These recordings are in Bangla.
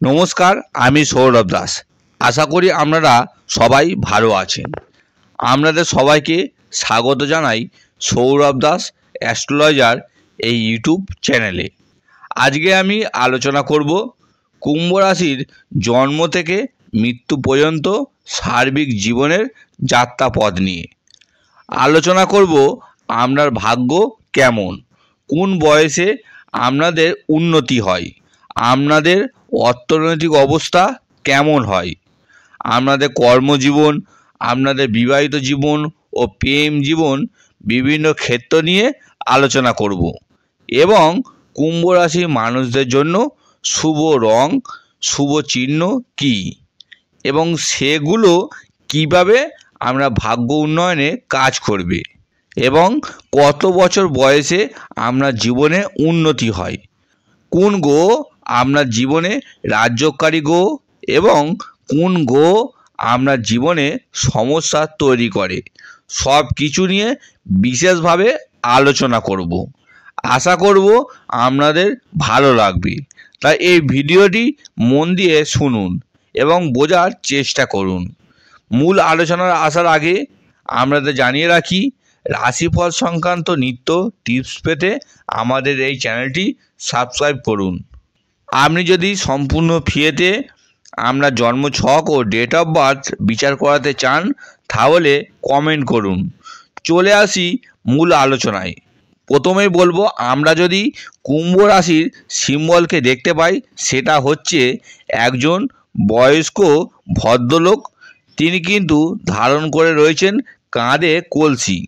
নমস্কার, আমি সৌরভ দাস। আশা করি আপনারা সবাই ভালো আছেন। আপনাদের সবাইকে স্বাগত জানাই সৌরভ দাস অ্যাস্ট্রোলজার এই ইউটিউব চ্যানেলে। আজকে আমি আলোচনা করব কুম্ভ রাশির জন্ম থেকে মৃত্যু পর্যন্ত সার্বিক জীবনের যাত্রাপথ নিয়ে। আলোচনা করব আপনার ভাগ্য কেমন, কোন বয়সে আপনাদের উন্নতি হয়, আপনাদের অর্থনৈতিক অবস্থা কেমন হয়, আপনাদের কর্মজীবন, আপনাদের বিবাহিত জীবন ও প্রেম জীবন বিভিন্ন ক্ষেত্র নিয়ে আলোচনা করব এবং কুম্ভ রাশির মানুষদের জন্য শুভ রং, শুভ চিহ্ন কী এবং সেগুলো কিভাবে আমরা ভাগ্য উন্নয়নে কাজ করবে এবং কত বছর বয়সে আপনার জীবনে উন্নতি হয়, কোন গ্রহ আপনার জীবনে রাজ্যকারী গ্রহ এবং কোন গ্রহ আপনার জীবনে সমস্যা তৈরি করে, সব কিছু নিয়ে বিশেষভাবে আলোচনা করব। আশা করব আপনাদের ভালো লাগবে, তাই এই ভিডিওটি মন দিয়ে শুনুন এবং বোঝার চেষ্টা করুন। মূল আলোচনার আসার আগে আপনাদের জানিয়ে রাখি, রাশিফল সংক্রান্ত নিত্য টিপস পেতে আমাদের এই চ্যানেলটি সাবস্ক্রাইব করুন। আপনি যদি সম্পূর্ণ ফ্রিতে আপনার জন্মছক ও ডেট অফ বার্থ বিচার করাতে চান তাহলে কমেন্ট করুন। চলে আসি মূল আলোচনায়। প্রথমেই বলবো, আমরা যদি কুম্ভ রাশির সিম্বলকে দেখতে পাই, সেটা হচ্ছে একজন বয়স্ক ভদ্রলোক। তিনি কিন্তু ধারণ করে রয়েছেন কাঁধে কলসি,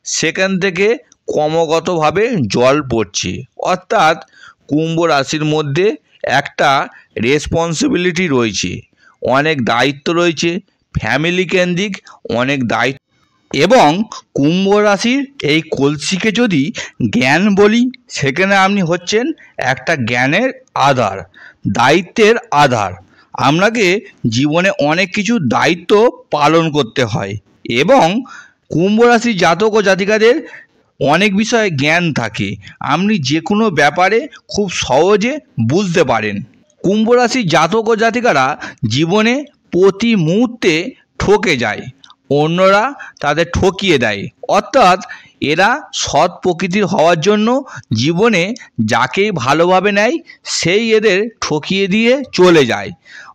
সেখান থেকে ক্রমাগতভাবে জল পড়ছে। অর্থাৎ কুম্ভ রাশির মধ্যে একটা রেসপন্সিবিলিটি রয়েছে, অনেক দায়িত্ব রয়েছে, ফ্যামিলি কেন্দ্রিক অনেক দায়িত্ব। এবং কুম্ভ রাশির এই কলসিকে যদি জ্ঞান বলি, সেখানে আপনি হচ্ছেন একটা জ্ঞানের আধার, দায়িত্বের আধার। আপনাকে জীবনে অনেক কিছু দায়িত্ব পালন করতে হয় এবং কুম্ভ রাশির জাতক ও জাতিকাদের অনেক বিষয়ে জ্ঞান থাকে, আপনি যে কোনো ব্যাপারে খুব সহজে বুঝতে পারেন। কুম্ভ রাশির জাতক ও জাতিকারা জীবনে প্রতি মুহূর্তে ঠকে যায়, অন্যরা তাদের ঠকিয়ে দেয়। অর্থাৎ এরা সৎ প্রকৃতির হওয়ার জন্য জীবনে যাকেই ভালোভাবে নেয় সেই এদের ঠকিয়ে দিয়ে চলে যায়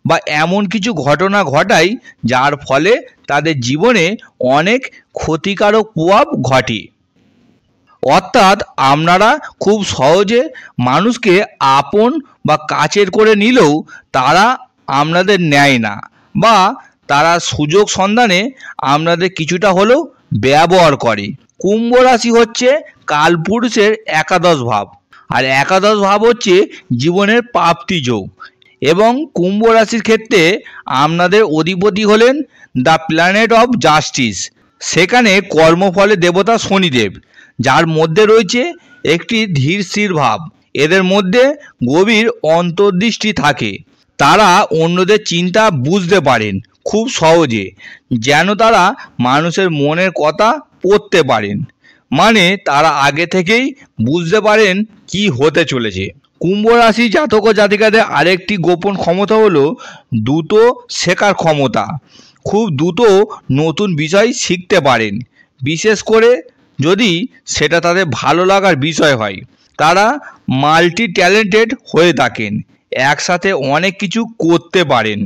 বা এমন কিছু ঘটনা ঘটায় যার ফলে তাদের জীবনে অনেক ক্ষতিকারক প্রভাব ঘটে। অর্থাৎ আপনারা খুব সহজে মানুষকে আপন বা কাছের করে নিলেও তারা আপনাদের নেয় না বা তারা সুযোগ সন্ধানে আপনাদের কিছুটা হলেও ব্যবহার করে। কুম্ভ রাশি হচ্ছে কালপুরুষের একাদশ ভাব, আর একাদশ ভাব হচ্ছে জীবনের প্রাপ্তি যোগ। এবং কুম্ভ রাশির ক্ষেত্রে আপনাদের অধিপতি হলেন দ্য প্ল্যানেট অফ জাস্টিস, সেখানে কর্মফলের দেবতা শনিদেব, যার মধ্যে রয়েছে একটি ধীর স্থির ভাব। এদের মধ্যে গভীর অন্তর্দৃষ্টি থাকে, তারা অন্যদের চিন্তা বুঝতে পারেন খুব সহজে, যেন তারা মানুষের মনের কথা পড়তে পারেন, মানে তারা আগে থেকেই বুঝতে পারেন কি হতে চলেছে। কুম্ভ রাশি জাতক ও জাতিকাদের আরেকটি গোপন ক্ষমতা হলো দ্রুত শেখার ক্ষমতা। খুব দ্রুত নতুন বিষয় শিখতে পারেন, বিশেষ করে যদি সেটা তাদের ভালো লাগার বিষয় হয়। তারা মাল্টি ট্যালেন্টেড হয়ে থাকেন, একসাথে অনেক কিছু করতে পারেন।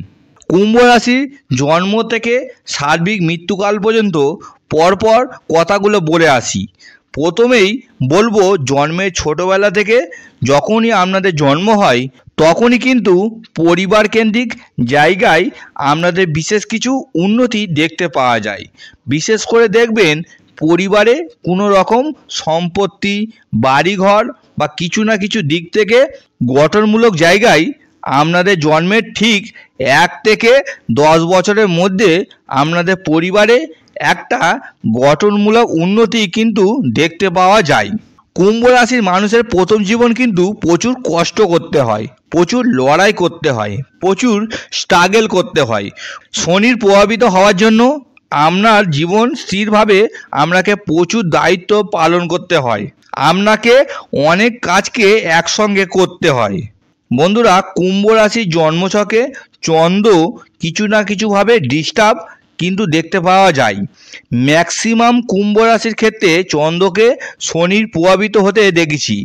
কুম্ভ রাশির জন্ম থেকে সার্বিক মৃত্যুকাল পর্যন্ত পরপর কথাগুলো বলে আসি। প্রথমেই বলবো, জন্মের ছোটোবেলা থেকে যখনই আপনাদের জন্ম হয় তখনই কিন্তু পরিবার কেন্দ্রিক জায়গায় আপনাদের বিশেষ কিছু উন্নতি দেখতে পাওয়া যায়। বিশেষ করে দেখবেন পরিবারে কোনো রকম সম্পত্তি, বাড়িঘর বা কিছু না কিছু দিক থেকে গঠনমূলক জায়গায় আপনাদের জন্মের ঠিক 1 থেকে 10 বছরের মধ্যে আপনাদের পরিবারে একটা গঠনমূলক উন্নতি কিন্তু দেখতে পাওয়া যায়। কুম্ভ রাশির মানুষের প্রথম জীবন কিন্তু প্রচুর কষ্ট করতে হয়, প্রচুর লড়াই করতে হয়, প্রচুর স্ট্রাগল করতে হয়। শনির প্রভাবিত হওয়ার জন্য আপনার জীবন স্থিরভাবে আপনাকে প্রচুর দায়িত্ব পালন করতে হয়, আপনাকে অনেক কাজকে একসঙ্গে করতে হয়। বন্ধুরা, কুম্ভ রাশির জন্মছকে চন্দ্র কিছু না কিছুভাবে ডিস্টার্ব কিন্তু দেখতে পাওয়া যায়। ম্যাক্সিমাম কুম্ভ রাশির ক্ষেত্রে চন্দ্রকে শনির প্রভাবিত হতে দেখেছি,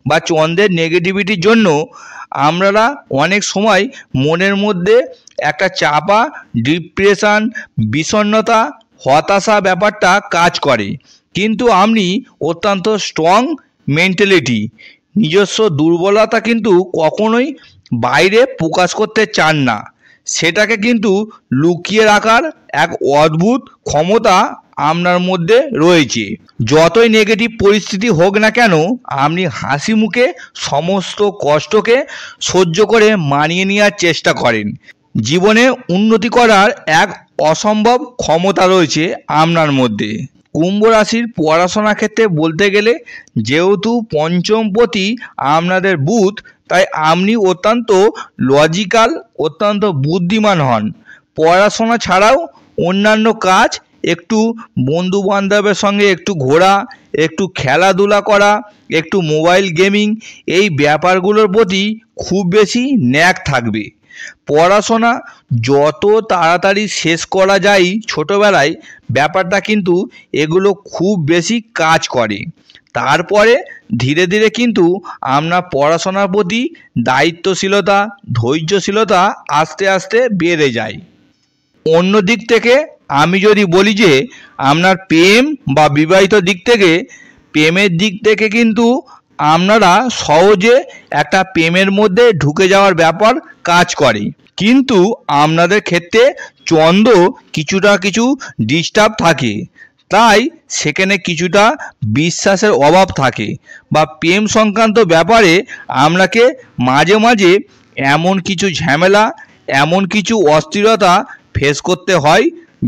বা চন্দ্রের নেগেটিভিটির জন্য আমরা অনেক সময় মনের মধ্যে একটা চাপা, ডিপ্রেশন, বিষণ্ণতা, হতাশা ব্যাপারটা কাজ করে। কিন্তু আপনি অত্যন্ত স্ট্রং মেন্টালিটি, নিজস্ব দুর্বলতা কিন্তু কখনোই বাইরে প্রকাশ করতে চান না, সেটাকে কিন্তু লুকিয়ে রাখার এক অদ্ভুত ক্ষমতা আপনার মধ্যে রয়েছে। যতই নেগেটিভ পরিস্থিতি হোক না কেন, আপনি হাসি মুখে সমস্ত কষ্টকে সহ্য করে মানিয়ে নেওয়ার চেষ্টা করেন। জীবনে উন্নতি করার এক অসম্ভব ক্ষমতা রয়েছে আপনার মধ্যে। কুম্ভ রাশির পড়াশোনার ক্ষেত্রে বলতে গেলে, যেহেতু পঞ্চমপতি আপনাদের বুধ, তাই আপনি অত্যন্ত লজিক্যাল, অত্যন্ত বুদ্ধিমান হন। পড়াশোনা ছাড়াও অন্যান্য কাজ, একটু বন্ধু বান্ধবের সঙ্গে একটু ঘোরা, একটু খেলাধুলা করা, একটু মোবাইল গেমিং, এই ব্যাপারগুলোর প্রতি খুব বেশি ন্যাক থাকবে। পড়াশোনা যত তাড়াতাড়ি শেষ করা যায় ছোটোবেলায়, ব্যাপারটা কিন্তু এগুলো খুব বেশি কাজ করে। তারপরে ধীরে ধীরে কিন্তু আপনার পড়াশোনার প্রতি দায়িত্বশীলতা, ধৈর্যশীলতা আস্তে আস্তে বেড়ে যায়। অন্য দিক থেকে আমি যদি বলি যে আপনার প্রেম বা বিবাহিত দিক থেকে, প্রেমের দিক থেকে কিন্তু আপনারা সহজে একটা প্রেমের মধ্যে ঢুকে যাওয়ার ব্যাপার কাজ করে। কিন্তু আপনাদের ক্ষেত্রে চন্দ্র কিছুটা কিছু ডিস্টার্ব থাকে, তাই সেখানে কিছুটা বিশ্বাসের অভাব থাকে, বা প্রেম সংক্রান্ত ব্যাপারে আপনাকে মাঝে মাঝে এমন কিছু ঝামেলা, এমন কিছু অস্থিরতা ফেস করতে হয়,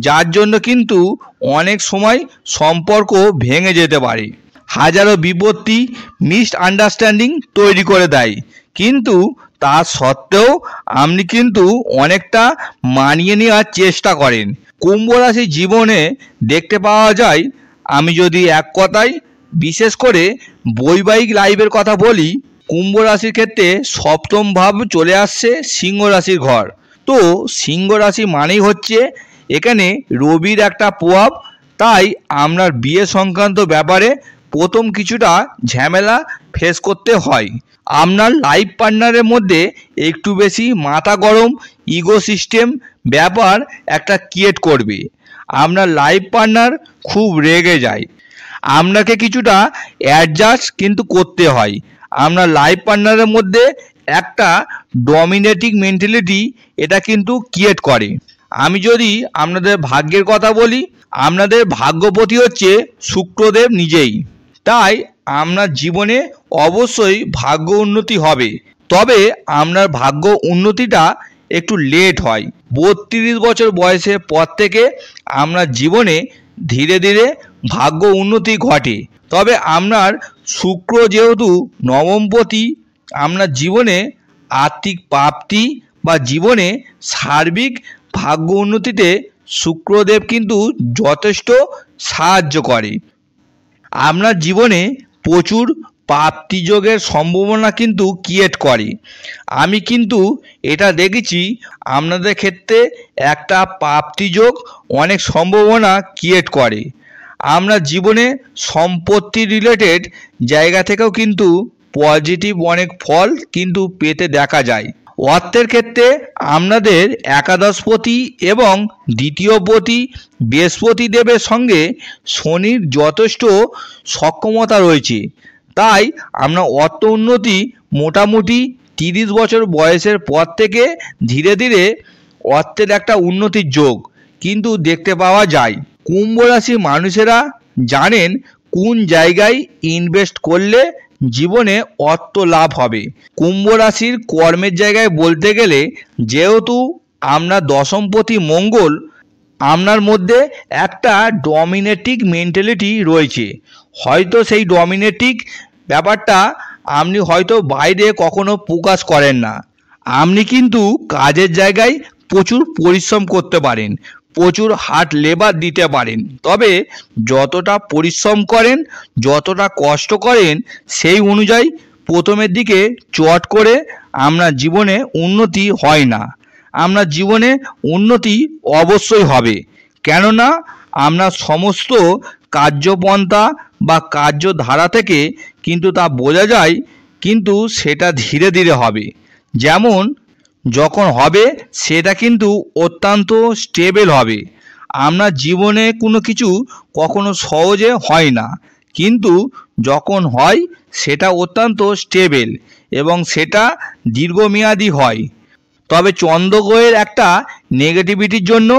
যার জন্য কিন্তু অনেক সময় সম্পর্ক ভেঙে যেতে পারে। হাজারো বিপত্তি, মিসআন্ডারস্ট্যান্ডিং তৈরি করে দেয়। কিন্তু তা সত্ত্বেও আপনি কিন্তু অনেকটা মানিয়ে নেওয়ার চেষ্টা করেন। কুম্ভ রাশির জীবনে দেখতে পাওয়া যায়, আমি যদি এক কথায় বিশেষ করে বৈবাহিক লাইফের কথা বলি, কুম্ভ রাশির ক্ষেত্রে সপ্তম ভাব চলে আসছে সিংহ রাশির ঘর। তো সিংহ রাশি মানেই হচ্ছে এখানে রবির একটা প্রভাব, তাই আপনার বিয়ে সংক্রান্ত ব্যাপারে প্রথম কিছুটা ঝামেলা ফেস করতে হয়। আপনার লাইফ পার্টনারের মধ্যে একটু বেশি মাথা গরম, ইগো সিস্টেম ব্যাপার একটা ক্রিয়েট করবে। আপনার লাইফ পার্টনার খুব রেগে যায়, আপনাকে কিছুটা অ্যাডজাস্ট কিন্তু করতে হয়। আপনার লাইফ পার্টনারের মধ্যে একটা ডমিনেটিং মেন্টালিটি এটা কিন্তু ক্রিয়েট করে। আমি যদি আপনাদের ভাগ্যের কথা বলি, আপনাদের ভাগ্যপতি হচ্ছে শুক্রদেব নিজেই, তাই আপনার জীবনে অবশ্যই ভাগ্য উন্নতি হবে। তবে আপনার ভাগ্য উন্নতিটা একটু লেট হয়। 32 বছর বয়সের পর থেকে আপনার জীবনে ধীরে ধীরে ভাগ্য উন্নতি ঘটে। তবে আপনার শুক্র যেহেতু নবমপতি, আপনার জীবনে আর্থিক প্রাপ্তি বা জীবনে সার্বিক ভাগ্য উন্নতিতে শুক্রদেব কিন্তু যথেষ্ট সাহায্য করে। আপনার জীবনে প্রচুর প্রাপ্তিযোগের সম্ভাবনা কিন্তু ক্রিয়েট করে। আমি কিন্তু এটা দেখেছি, আপনাদের ক্ষেত্রে একটা প্রাপ্তিযোগ অনেক সম্ভাবনা ক্রিয়েট করে। আমরা জীবনে সম্পত্তি রিলেটেড জায়গা থেকেও কিন্তু পজিটিভ অনেক ফল কিন্তু পেতে দেখা যায়। অর্থের ক্ষেত্রে আপনাদের একাদশপতি এবং দ্বিতীয়পতি বৃহস্পতি দেবের সঙ্গে শনির যথেষ্ট সক্ষমতা রয়েছে, তাই আপনার অর্থ উন্নতি মোটামুটি 30 বছর বয়সের পর থেকে ধীরে ধীরে অর্থের একটা উন্নতির যোগ কিন্তু দেখতে পাওয়া যায়। কুম্ভ রাশি মানুষেরা জানেন কোন জায়গায় ইনভেস্ট করলে জীবনে অর্থ লাভ হবে। কুম্ভ রাশির কর্মের জায়গায় বলতে গেলে, যেহেতু আপনার দশমপতি মঙ্গল, আপনার মধ্যে একটা ডমিনেটিং মেন্টালিটি রয়েছে। হয়তো সেই ডমিনেটিং ব্যাপারটা আপনি হয়তো বাইরে কখনো প্রকাশ করেন না। আপনি কিন্তু কাজের জায়গায় প্রচুর পরিশ্রম করতে পারেন, প্রচুর হার্ড লেবার দিতে পারেন। তবে যতটা পরিশ্রম করেন, যতটা কষ্ট করেন, সেই অনুযায়ী প্রথমের দিকে চট করে আমরা জীবনে উন্নতি হয় না। আমরা জীবনে উন্নতি অবশ্যই হবে, কেননা আমরা সমস্ত কার্যপন্থা বা কার্যধারা থেকে কিন্তু তা বোঝা যায়, কিন্তু সেটা ধীরে ধীরে হবে। যেমন যখন হবে সেটা কিন্তু অত্যন্ত স্টেবল হবে। আমরা জীবনে কোনো কিছু কখনো সহজে হয় না, কিন্তু যখন হয় সেটা অত্যন্ত স্টেবল এবং সেটা দীর্ঘমেয়াদী হয়। তবে চন্দ্রগ্রহের একটা নেগেটিভিটির জন্য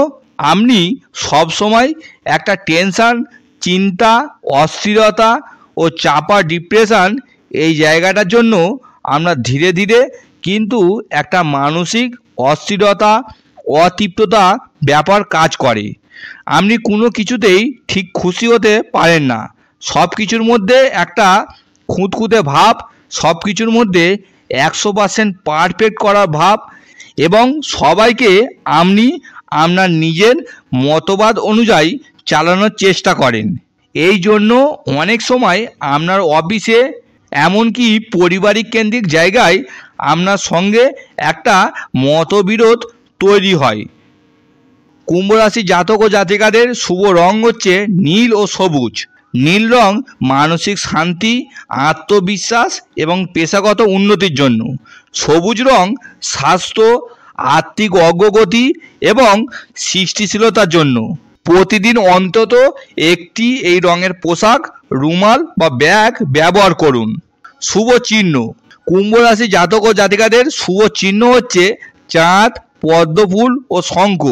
আপনি সবসময় একটা টেনশান, চিন্তা, অস্থিরতা ও চাপা ডিপ্রেশন, এই জায়গাটার জন্য আমরা ধীরে ধীরে কিন্তু একটা মানসিক অস্থিরতা, অতৃপ্ততা ব্যাপার কাজ করে। আপনি কোনো কিছুতেই ঠিক খুশি হতে পারেন না। সব কিছুর মধ্যে একটা খুঁতখুঁতে ভাব, সব কিছুর মধ্যে 100% পারফেক্ট করার ভাব, এবং সবাইকে আপনি আপনার নিজের মতবাদ অনুযায়ী চালানোর চেষ্টা করেন। এই জন্য অনেক সময় আপনার অফিসে, এমনকি পারিবারিক কেন্দ্রিক জায়গায় আপনার সঙ্গে একটা মতবিরোধ তৈরি হয়। কুম্ভ রাশি জাতক ও জাতিকাদের শুভ রং হচ্ছে নীল ও সবুজ। নীল রং মানসিক শান্তি, আত্মবিশ্বাস এবং পেশাগত উন্নতির জন্য। সবুজ রং স্বাস্থ্য, আর্থিক অগ্রগতি এবং সৃষ্টিশীলতার জন্য। প্রতিদিন অন্তত একটি এই রঙের পোশাক, রুমাল বা ব্যাগ ব্যবহার করুন। শুভ চিহ্ন, কুম্ভ রাশি জাতক ও জাতিকাদের শুভ চিহ্ন হচ্ছে চাঁদ, পদ্মফুল ও শঙ্খ।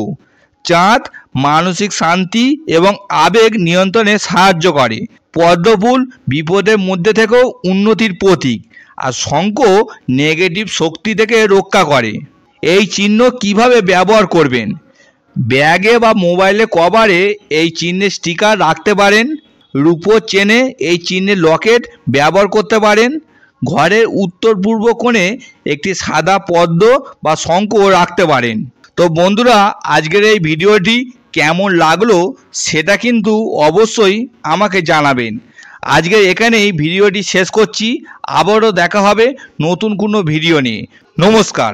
চাঁদ মানসিক শান্তি এবং আবেগ নিয়ন্ত্রণে সাহায্য করে। পদ্মফুল বিপদের মধ্যে থেকেও উন্নতির প্রতীক, আর শঙ্খ নেগেটিভ শক্তি থেকে রক্ষা করে। এই চিহ্ন কিভাবে ব্যবহার করবেন? ব্যাগে বা মোবাইলে কভারে এই চিহ্নের স্টিকার রাখতে পারেন। রূপোর চেনে এই চিহ্নের লকেট ব্যবহার করতে পারেন। ঘরের উত্তর পূর্ব কোণে একটি সাদা পদ্ম বা শঙ্খ রাখতে পারেন। তো বন্ধুরা, আজকের এই ভিডিওটি কেমন লাগলো সেটা কিন্তু অবশ্যই আমাকে জানাবেন। আজকে এখানেই ভিডিওটি শেষ করছি। আবারও দেখা হবে নতুন কোনো ভিডিও নিয়ে। নমস্কার।